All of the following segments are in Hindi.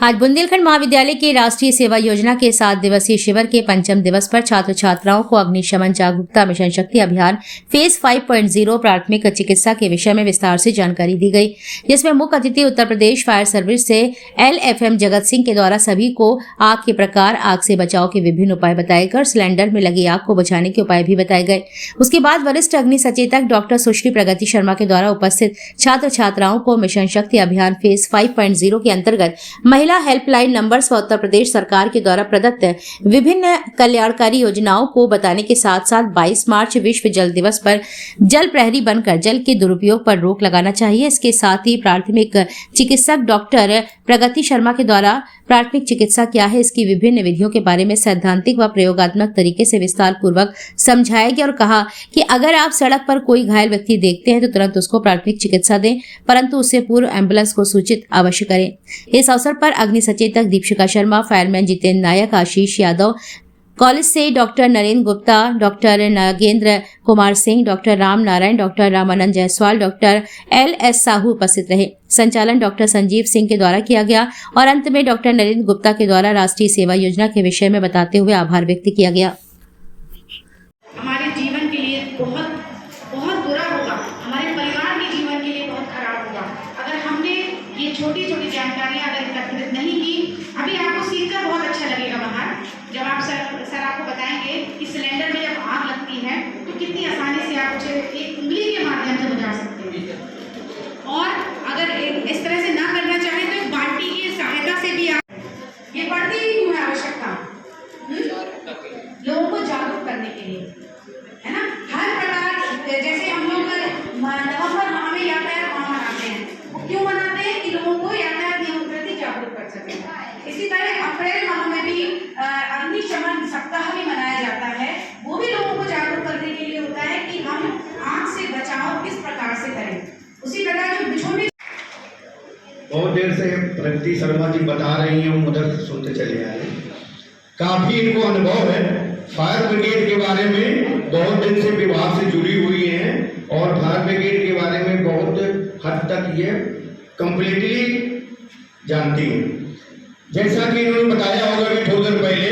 आज बुंदेलखंड महाविद्यालय के राष्ट्रीय सेवा योजना के 7 दिवसीय शिविर के पंचम दिवस पर छात्र छात्राओं को अग्निशमन जागरूकता मिशन शक्ति अभियान फेज 5.0 प्राथमिक चिकित्सा के विषय में विस्तार से जानकारी दी गई, जिसमें मुख्य अतिथि उत्तर प्रदेश फायर सर्विस से LFM जगत सिंह के द्वारा सभी को आग के प्रकार, आग से बचाव के विभिन्न उपाय बताए गए और सिलेंडर में लगी आग को बुझाने के उपाय भी बताए गए। उसके बाद वरिष्ठ अग्नि सचेतक डॉक्टर सुश्री प्रगति शर्मा के द्वारा उपस्थित छात्र छात्राओं को मिशन शक्ति अभियान फेज 5.0 के अंतर्गत महिला हेल्पलाइन नंबर्स व उत्तर प्रदेश सरकार के द्वारा प्रदत्त विभिन्न कल्याणकारी योजनाओं को बताने के साथ साथ 22 मार्च विश्व जल दिवस पर जल प्रहरी बनकर जल के दुरुपयोग पर रोक लगाना चाहिए। इसके साथ ही प्राथमिक चिकित्सक डॉक्टर प्रगति शर्मा के द्वारा प्राथमिक चिकित्सा क्या है, इसकी विभिन्न विधियों के बारे में सैद्धांतिक व प्रयोगात्मक तरीके से विस्तार पूर्वक समझाया गया और कहा कि अगर आप सड़क पर कोई घायल व्यक्ति देखते हैं तो तुरंत उसको प्राथमिक चिकित्सा दें, परंतु उससे पूर्व एम्बुलेंस को सूचित अवश्य करें। इस अवसर पर अग्नि सचेतक दीपिका शर्मा, फायरमैन जितेंद्र नायक, आशीष यादव, कॉलेज से doctor Narendra Gupta, doctor Nagendra Kumar Singh, doctor Ram Narayan, doctor Ramanand Jaiswal, doctor LS Sahu उपस्थित रहे। संचालन डॉक्टर संजीव सिंह के द्वारा किया गया और अंत में डॉक्टर नरेंद्र गुप्ता के द्वारा राष्ट्रीय सेवा योजना के विषय में बताते हुए आभार व्यक्त किया गया। हमारे जीवन के लिए बहुत बहुत बुरा होगा, हमारे परिवार के जीवन के लिए बहुत खराब होगा अगर हमने ये छोटी छोटी जानकारियां अगर एकत्रित नहीं की। अभी आपको सीखकर बहुत अच्छा लगेगा बाहर जब आप सर आपको बताएंगे कि सिलेंडर में जब आग लगती है तो कितनी आसानी से आप उसे एक उंगली के माध्यम से बुझा सकते हैं। और अगर इस तरह से ना करना चाहें तो एक बाल्टी की सहायता से भी आप ये पड़ती ही क्यों है आवश्यकता लोगों को जागरूक करने के लिए, है ना। हर प्रकार जैसे हम लोग नवंबर माह में यातायात माह मनाते हैं, वो क्यों मनाते हैं कि लोगों को यातायात नियमों के प्रति जागरूक कर सकें। इसी तरह अप्रैल माह में भी अग्निशमन सप्ताह भी मनाया जाता है, वो भी लोगों को जागरूक करने के लिए होता है कि हम आग से बचाव किस प्रकार से करें। उसी प्रकार जो छोटे बहुत देर से प्रगति शर्मा जी बता रही हैं, उधर से सुनते चले आ रहे हैं। काफी इनको अनुभव है फायर ब्रिगेड के बारे में, बहुत दिन से विभाग से जुड़ी हुई हैं और फायर ब्रिगेड के बारे में बहुत हद तक ये कम्प्लीटली जानती हैं। जैसा कि इन्होंने बताया होगा अभी थोड़ी देर पहले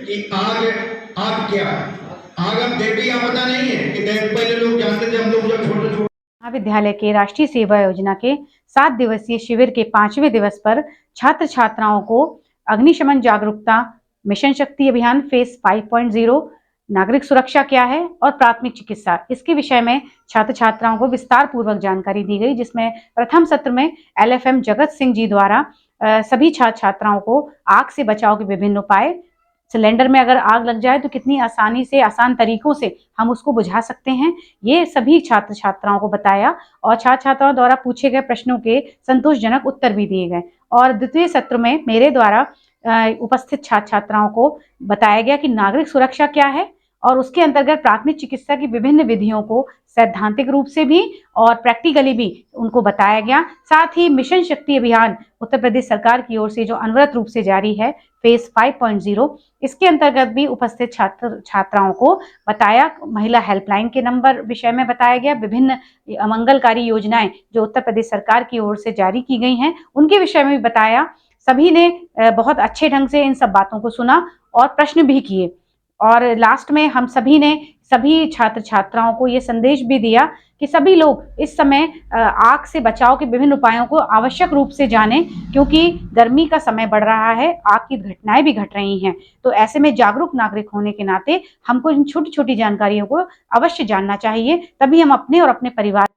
कि आग क्या है, आग अब देखिए आप पता नहीं है कि पहले लोग जानते थे, हम लोग जब छोटे महाविद्यालय के राष्ट्रीय सेवा योजना के 7 दिवसीय शिविर के 5वें दिवस पर छात्र छात्राओं को अग्निशमन जागरूकता मिशन शक्ति अभियान फेज 5.0 नागरिक सुरक्षा क्या है और प्राथमिक चिकित्सा, इसके विषय में छात्र छात्राओं को विस्तार पूर्वक जानकारी दी गई, जिसमें प्रथम सत्र में LFM जगत सिंह जी द्वारा सभी छात्र छात्राओं को आग से बचाव के विभिन्न उपाय, सिलेंडर में अगर आग लग जाए तो कितनी आसानी से आसान तरीकों से हम उसको बुझा सकते हैं, ये सभी छात्र छात्राओं को बताया और छात्र छात्राओं द्वारा पूछे गए प्रश्नों के संतोषजनक उत्तर भी दिए गए। और द्वितीय सत्र में मेरे द्वारा उपस्थित छात्र छात्राओं को बताया गया कि नागरिक सुरक्षा क्या है और उसके अंतर्गत प्राथमिक चिकित्सा की विभिन्न विधियों को सैद्धांतिक रूप से भी और प्रैक्टिकली भी उनको बताया गया। साथ ही मिशन शक्ति अभियान उत्तर प्रदेश सरकार की ओर से जो अनवरत रूप से जारी है फेज 5.0, इसके अंतर्गत भी उपस्थित छात्र छात्राओं को बताया, महिला हेल्पलाइन के नंबर विषय में बताया गया, विभिन्न मंगलकारी योजनाएं जो उत्तर प्रदेश सरकार की ओर से जारी की गई हैं उनके विषय में भी बताया। सभी ने बहुत अच्छे ढंग से इन सब बातों को सुना और प्रश्न भी किए और लास्ट में हम सभी ने सभी छात्र छात्राओं को ये संदेश भी दिया कि सभी लोग इस समय आग से बचाव के विभिन्न उपायों को आवश्यक रूप से जानें, क्योंकि गर्मी का समय बढ़ रहा है, आग की घटनाएं भी घट रही हैं। तो ऐसे में जागरूक नागरिक होने के नाते हमको इन छोटी छोटी जानकारियों को अवश्य जानना चाहिए, तभी हम अपने और अपने परिवार